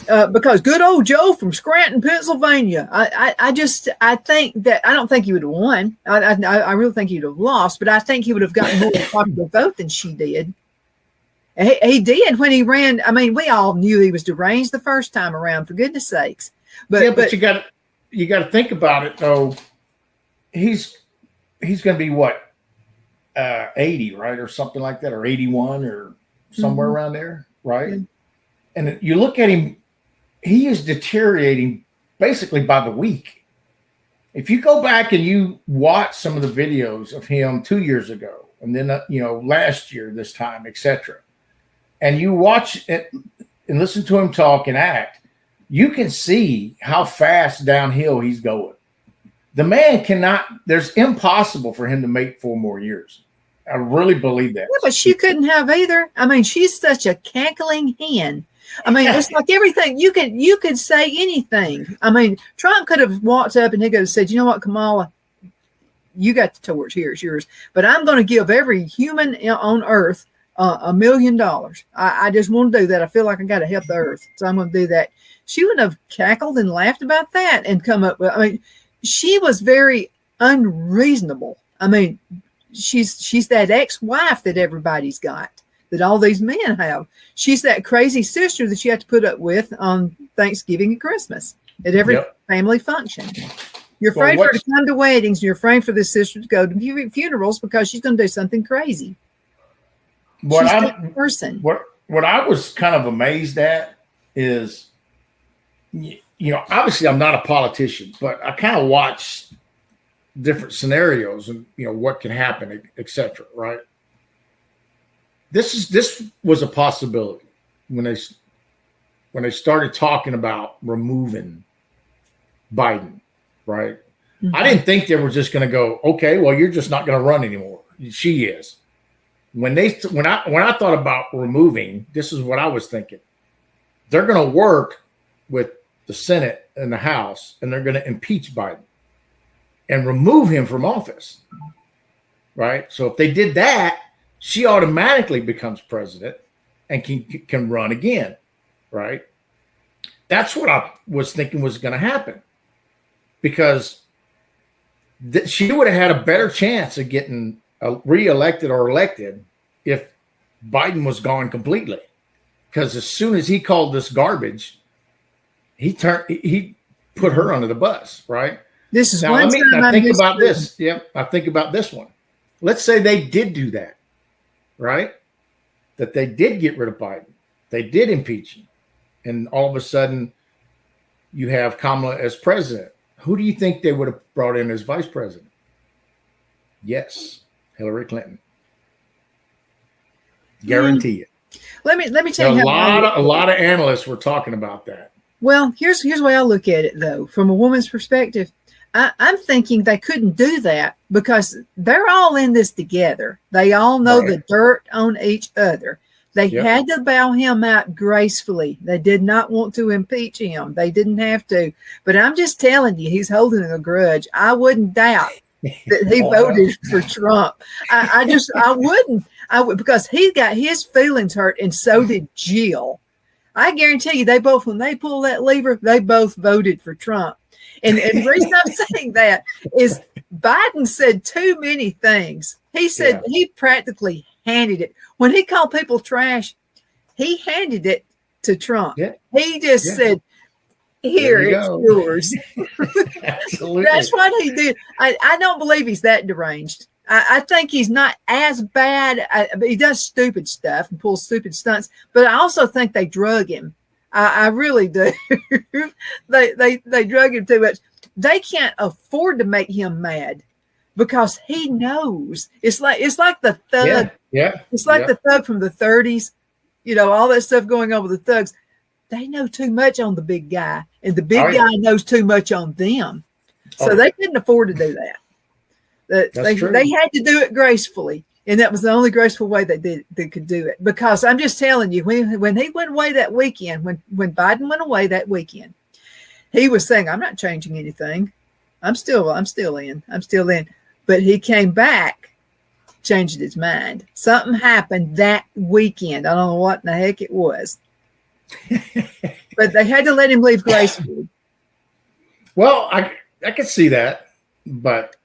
Because good old Joe from Scranton, Pennsylvania, I don't think he would have won. I really think he'd have lost, but I think he would have gotten more of the popular vote than she did. He did when he ran. I mean, we all knew he was deranged the first time around, for goodness sakes. But you got to think about it though. He's going to be what, 80, right, or something like that, or 81, or somewhere around there, right? Yeah. And you look at him, he is deteriorating basically by the week. If you go back and you watch some of the videos of him 2 years ago, and then last year this time, etc., and you watch it and listen to him talk and act, you can see how fast downhill he's going. The man there's impossible for him to make 4 more years. I really believe that. Yeah, but she couldn't have either. I mean, she's such a cackling hen. I mean, it's like everything you could say anything. I mean, Trump could have walked up and he could have said, you know what, Kamala, you got the torch, here, it's yours. But I'm going to give every human on earth $1 million. I just want to do that. I feel like I got to help the earth. So I'm going to do that. She would have cackled and laughed about that and come up with, I mean, she was very unreasonable. I mean, she's that ex-wife that everybody's got, that all these men have. She's that crazy sister that you have to put up with on Thanksgiving and Christmas at every family function. You're afraid for her to come to weddings. And you're afraid for this sister to go to funerals because she's going to do something crazy. She's that person. What I was kind of amazed at is, obviously I'm not a politician, but I kind of watch different scenarios and what can happen, etc. Right? This was a possibility when they started talking about removing Biden, right? Mm-hmm. I didn't think they were just going to go, okay, well, you're just not going to run anymore. She is. When I thought about removing, this is what I was thinking. They're going to work with the Senate and the House, and they're going to impeach Biden and remove him from office, right? So if they did that, she automatically becomes president and can run again, right? That's what I was thinking was going to happen, because she would have had a better chance of getting reelected or elected if Biden was gone completely. Because as soon as he called this garbage, he put her under the bus, right? This is now, one time I think about this. Yep, I think about this one. Let's say they did do that, right? That they did get rid of Biden. They did impeach him. And all of a sudden, you have Kamala as president. Who do you think they would have brought in as vice president? Yes, Hillary Clinton. Guarantee it. Let me tell you, a lot of analysts were talking about that. Well, here's the way I look at it, though, from a woman's perspective. I'm thinking they couldn't do that because they're all in this together. They all know the dirt on each other. They Yep. had to bow him out gracefully. They did not want to impeach him. They didn't have to. But I'm just telling you, he's holding a grudge. I wouldn't doubt that he voted for Trump. I wouldn't. I would, because he got his feelings hurt, and so did Jill. I guarantee you, they both, when they pull that lever, they both voted for Trump. And the reason I'm saying that is Biden said too many things. He said he practically handed it. When he called people trash, he handed it to Trump. Yeah. He just said, here, it's yours. Absolutely. That's what he did. I don't believe he's that deranged. I think he's not as bad. He does stupid stuff and pulls stupid stunts, but I also think they drug him. I really do. they drug him too much. They can't afford to make him mad because he knows. It's like the thug. Yeah. It's like the thug from the 30s. You know, all that stuff going on with the thugs. They know too much on the big guy, and the big guy knows too much on them. So they couldn't afford to do that. They had to do it gracefully, and that was the only graceful way they could do it. Because I'm just telling you, when he went away that weekend, when Biden went away that weekend, he was saying, "I'm not changing anything. I'm still in. But he came back, changed his mind. Something happened that weekend. I don't know what in the heck it was, but they had to let him leave gracefully. Well, I could see that, but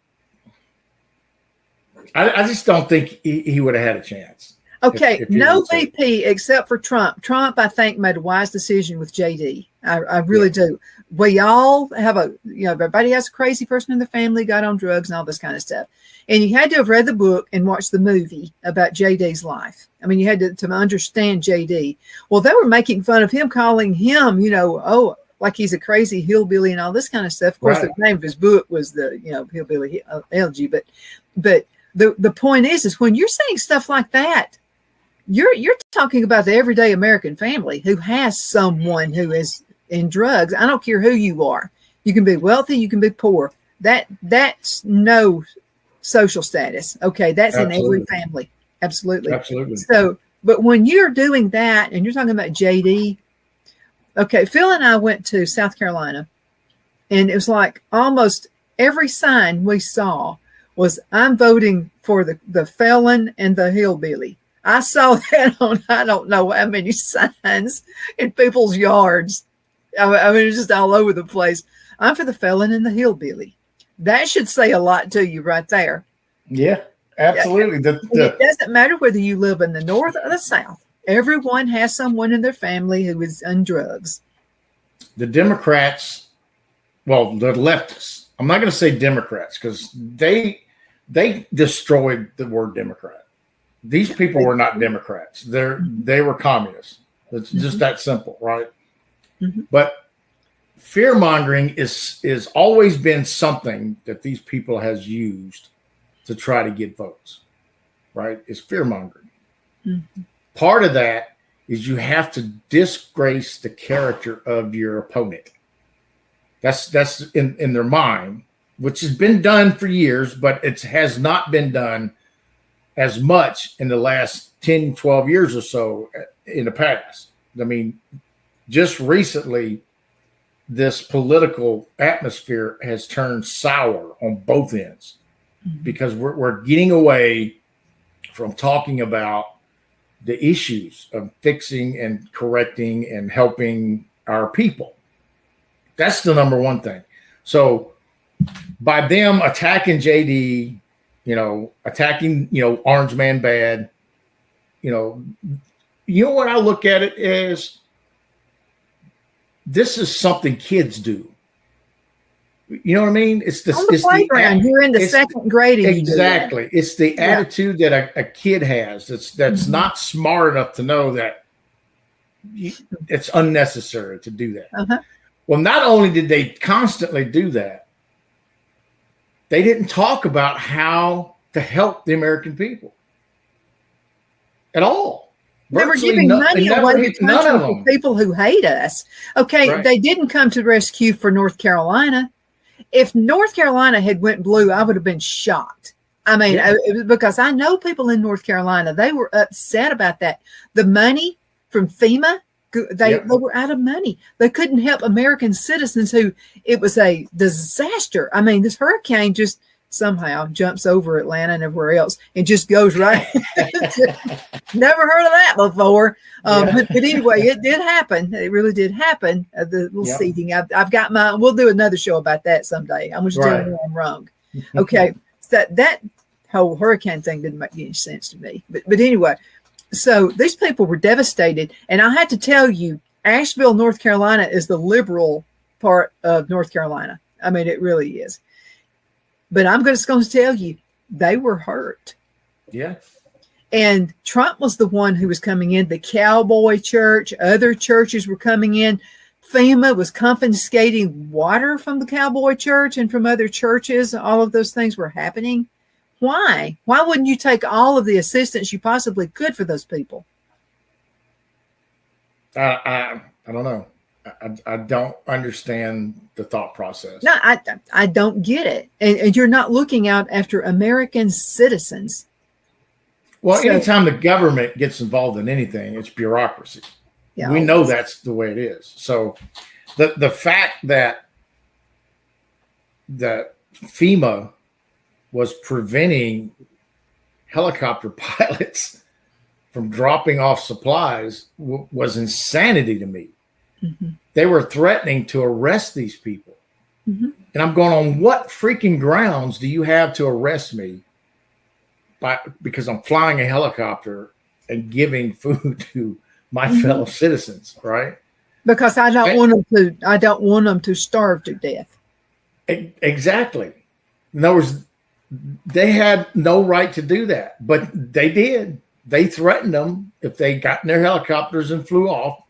I just don't think he would have had a chance. Okay, no VP except for Trump. Trump, I think, made a wise decision with JD. I really do. We all have everybody has a crazy person in the family, got on drugs and all this kind of stuff. And you had to have read the book and watched the movie about JD's life. I mean, you had to understand JD. Well, they were making fun of him, calling him, like he's a crazy hillbilly and all this kind of stuff. Of course, the name of his book was the, Hillbilly Elegy. But the point is when you're saying stuff like that, you're talking about the everyday American family who has someone who is in drugs. I don't care who you are. You can be wealthy, you can be poor. That's no social status. Okay, that's in every family. Absolutely. So, but when you're doing that and you're talking about JD, okay, Phil and I went to South Carolina, and it was like almost every sign we saw was, I'm voting for the felon and the hillbilly. I saw that on I don't know how many signs in people's yards. I mean, it's just all over the place. I'm for the felon and the hillbilly. That should say a lot to you right there. Yeah, absolutely. It doesn't matter whether you live in the North or the South. Everyone has someone in their family who is on drugs. The Democrats, well, the leftists, I'm not going to say Democrats because they destroyed the word Democrat. These people were not Democrats. They were communists. It's just that simple, right? Mm-hmm. But fear mongering is always been something that these people has used to try to get votes, right? It's fear mongering. Mm-hmm. Part of that is you have to disgrace the character of your opponent. That's in their mind, which has been done for years, but it has not been done as much in the last 10, 12 years or so in the past. I mean, just recently, this political atmosphere has turned sour on both ends because we're getting away from talking about the issues of fixing and correcting and helping our people. That's the number one thing. So by them attacking JD, attacking, Orange Man Bad, you know what I look at it as, this is something kids do. You know what I mean? It's the playground. You're in the second grade. Exactly. It's the attitude that a kid has that's not smart enough to know that it's unnecessary to do that. Uh-huh. Well, not only did they constantly do that, they didn't talk about how to help the American people at all. They were giving money away to country for people who hate us. Okay, right. They didn't come to the rescue for North Carolina. If North Carolina had went blue, I would have been shocked. I mean, Yeah. it was because I know people in North Carolina, they were upset about that. The money from FEMA, they were out of money. They couldn't help American citizens who it was a disaster. I mean, this hurricane just somehow jumps over Atlanta and everywhere else and just goes right. Never heard of that before. But anyway, it did happen. It really did happen. The little seeding. I've got we'll do another show about that someday. I'm just telling you I'm wrong. Okay. So that whole hurricane thing didn't make any sense to me. But anyway, so these people were devastated. And I had to tell you, Asheville, North Carolina is the liberal part of North Carolina. I mean, it really is. But I'm just going to tell you, they were hurt. Yeah. And Trump was the one who was coming in. The Cowboy Church, other churches were coming in. FEMA was confiscating water from the Cowboy Church and from other churches. All of those things were happening. Why? Why wouldn't you take all of the assistance you possibly could for those people? I don't know. I don't understand the thought process. No, I don't get it. And you're not looking out after American citizens. Well, anytime the government gets involved in anything, it's bureaucracy. Yeah, we know that's the way it is. So the fact that FEMA was preventing helicopter pilots from dropping off supplies was insanity to me. Mm-hmm. They were threatening to arrest these people. Mm-hmm. And I'm going, on what freaking grounds do you have to arrest me because I'm flying a helicopter and giving food to my fellow citizens, right? Because I don't want them to starve to death. Exactly. In other words, they had no right to do that, but they did. They threatened them if they got in their helicopters and flew off,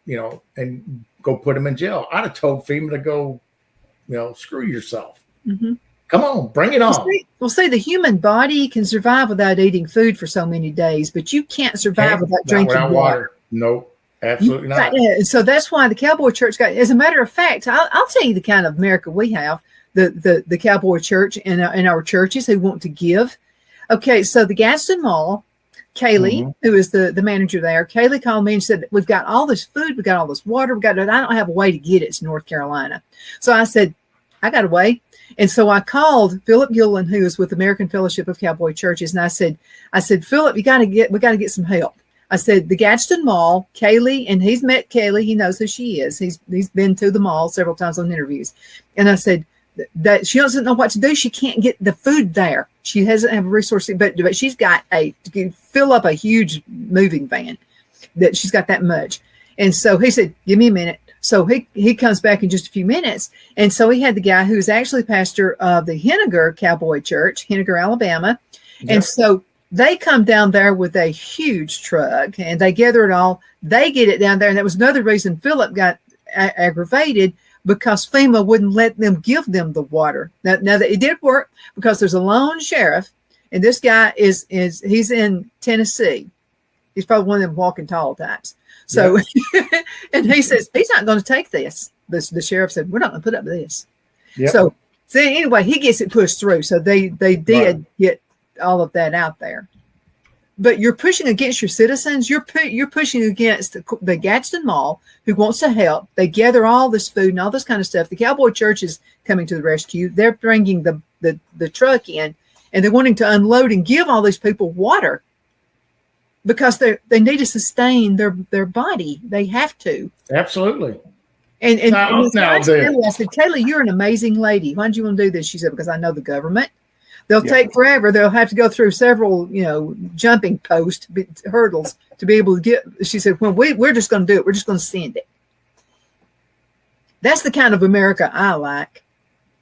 and go put them in jail. I'd have told FEMA to go, screw yourself. Mm-hmm. Come on, bring it on. Well, see, the human body can survive without eating food for so many days, but you can't survive without drinking water. Nope, absolutely not. So that's why the Cowboy Church as a matter of fact, I'll tell you the kind of America we have, the Cowboy Church and our churches who want to give. Okay, so the Gadsden Mall, Kaylee, who is the manager there, Kaylee called me and said, we've got all this food, we've got all this water, I don't have a way to get it to North Carolina. So I said, I got a way. And so I called Philip Gillen, who is with American Fellowship of Cowboy Churches. And I said, Philip, we got to get some help. I said, the Gadsden Mall, Kaylee, and he's met Kaylee. He knows who she is. He's been to the mall several times on interviews. And I said that she doesn't know what to do. She can't get the food there. She doesn't have a resource, but she's got to fill up a huge moving van that she's got that much. And so he said, give me a minute. So he comes back in just a few minutes. And so he had the guy who's actually pastor of the Henniger Cowboy Church, Henniger, Alabama. Yep. And so they come down there with a huge truck and they gather it all. They get it down there. And that was another reason Philip got aggravated, because FEMA wouldn't let them give them the water. Now that it did work, because there's a lone sheriff, and this guy he's in Tennessee. He's probably one of them walking tall types. So, yep. And he says, he's not going to take this. The sheriff said, we're not going to put up with this. Yep. So anyway, he gets it pushed through. So they did get all of that out there. But you're pushing against your citizens. You're pushing against the Gadsden Mall, who wants to help. They gather all this food and all this kind of stuff. The Cowboy Church is coming to the rescue. They're bringing the truck in, and they're wanting to unload and give all these people water, because they need to sustain their body. They have to. Absolutely. And I said, Kaylee, you're an amazing lady. Why did you want to do this? She said, because I know the government. They'll take forever. They'll have to go through several, jumping post hurdles to be able to get. She said, well, we're just going to do it. We're just going to send it. That's the kind of America I like.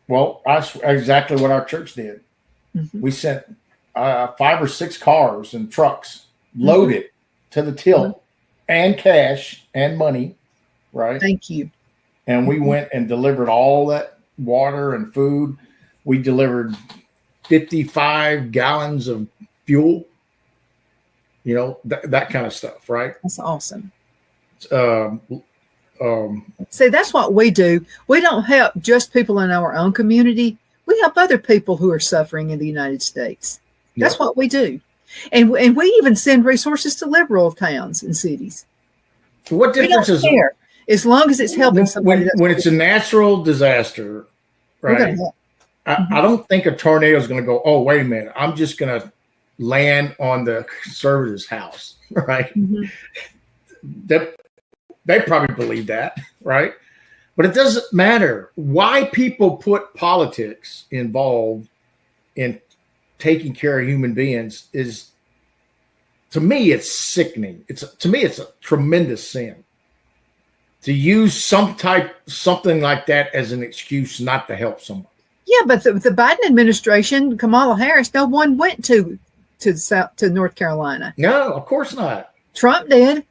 Well, that's exactly what our church did. Mm-hmm. We sent 5 or 6 cars and trucks loaded to the tilt, and cash and money, right? Thank you. And we went and delivered all that water and food. We delivered 55 gallons of fuel, that kind of stuff, right? That's awesome. See, that's what we do. We don't help just people in our own community. We help other people who are suffering in the United States. That's what we do. And we even send resources to liberal towns and cities. What difference is it? As long as it's helping somebody. When it's a natural disaster, right? I don't think a tornado is going to go, oh, wait a minute, I'm just going to land on the conservative's house, right? They probably believe that, right? But it doesn't matter. Why people put politics involved in taking care of human beings is, to me, it's sickening. To me, it's a tremendous sin to use something like that as an excuse not to help someone. Yeah, but the Biden administration, Kamala Harris, no one went to North Carolina. No, of course not. Trump did.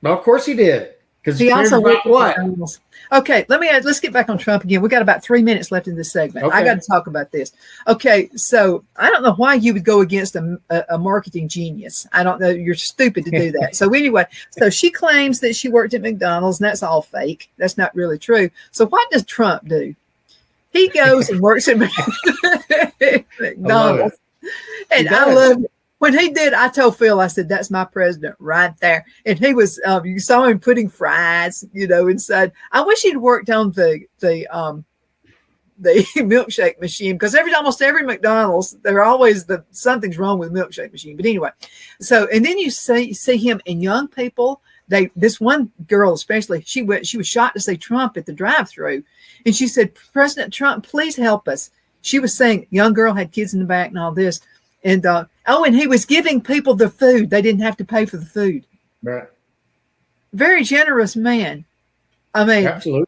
No, of course he did. Because he also about what? Okay, let's get back on Trump again. We got about 3 minutes left in this segment. Okay. I got to talk about this. Okay, so I don't know why you would go against a marketing genius. I don't know. You're stupid to do that. So anyway, so she claims that she worked at McDonald's, and that's all fake. That's not really true. So what does Trump do? He goes and works at McDonald's. And I love it. When he did, I told Phil, I said, that's my president right there. And he was, you saw him putting fries, inside. I wish he'd worked on the milkshake machine, because almost every McDonald's, they're always something's wrong with the milkshake machine. But anyway, and then you see him and young people. This one girl especially, she was shocked to see Trump at the drive-thru, and she said, President Trump, please help us. She was saying, young girl had kids in the back and all this. And and he was giving people the food. They didn't have to pay for the food. Right. Very generous man. I mean, absolutely.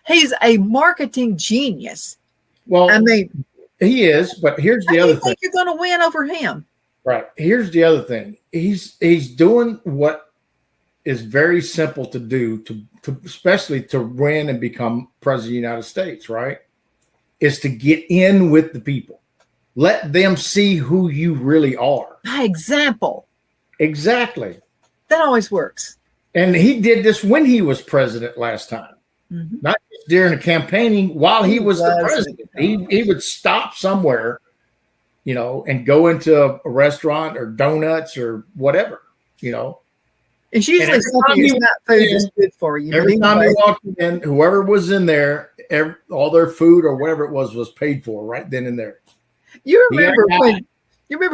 He's a marketing genius. Well, I mean, he is. But here's the other thing. Think you're going to win over him? Right. Here's the other thing. He's doing what is very simple to do to especially to win and become president of the United States. Right. Is to get in with the people. Let them see who you really are. By example. Exactly. That always works. And he did this when he was president last time. Mm-hmm. Not just during the campaigning, while he was the president. He would stop somewhere, and go into a restaurant or donuts or whatever, It's usually something that's not food that's good for you. Every time you walked in, whoever was in there, all their food or whatever it was paid for right then and there. You remember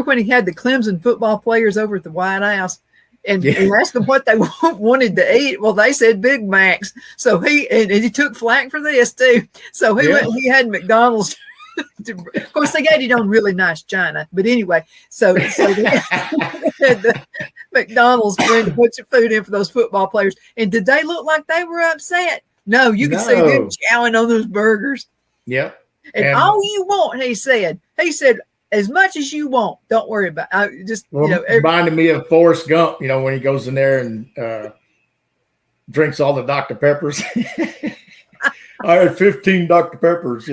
when he had the Clemson football players over at the White House and asked them what they wanted to eat? Well, they said Big Macs. So he took flack for this too. So he had McDonald's. Of course, they got it on really nice china. But anyway, so they had the McDonald's going to put your food in for those football players. And did they look like they were upset? No, you could see them chowing on those burgers. Yep. And all you want, he said, as much as you want, don't worry about it. Reminded me of Forrest Gump, when he goes in there and drinks all the Dr. Peppers. I had 15 Dr. Peppers,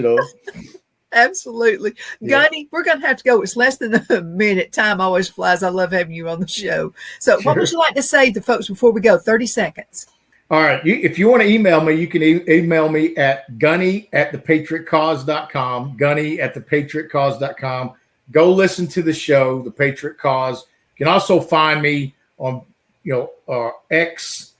Absolutely. Yeah. Gunny, we're going to have to go. It's less than a minute. Time always flies. I love having you on the show. So what would you like to say to folks before we go? 30 seconds. All right. If you want to email me, you can email me at gunny@thepatriotcause.com, gunny@thepatriotcause.com. Go listen to the show, The Patriot Cause. You can also find me on, X,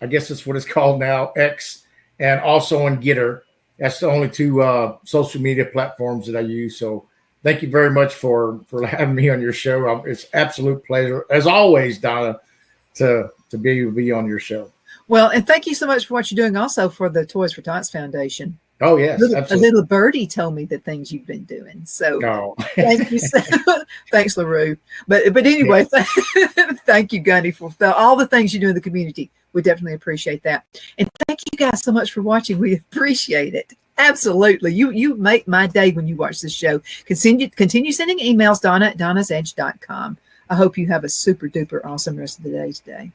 I guess that's what it's called now, X, and also on Getter. That's the only two social media platforms that I use. So thank you very much for having me on your show. It's absolute pleasure, as always, Donna, to be on your show. Well, and thank you so much for what you're doing also for the Toys for Tots Foundation. Oh, yes. A little birdie told me the things you've been doing. So thank you. Thanks, LaRue. But anyway, thank you, Gunny, for all the things you do in the community. We definitely appreciate that. And thank you guys so much for watching. We appreciate it. Absolutely. You make my day when you watch this show. Continue sending emails, Donna at donnasedge.com. I hope you have a super duper awesome rest of the day today.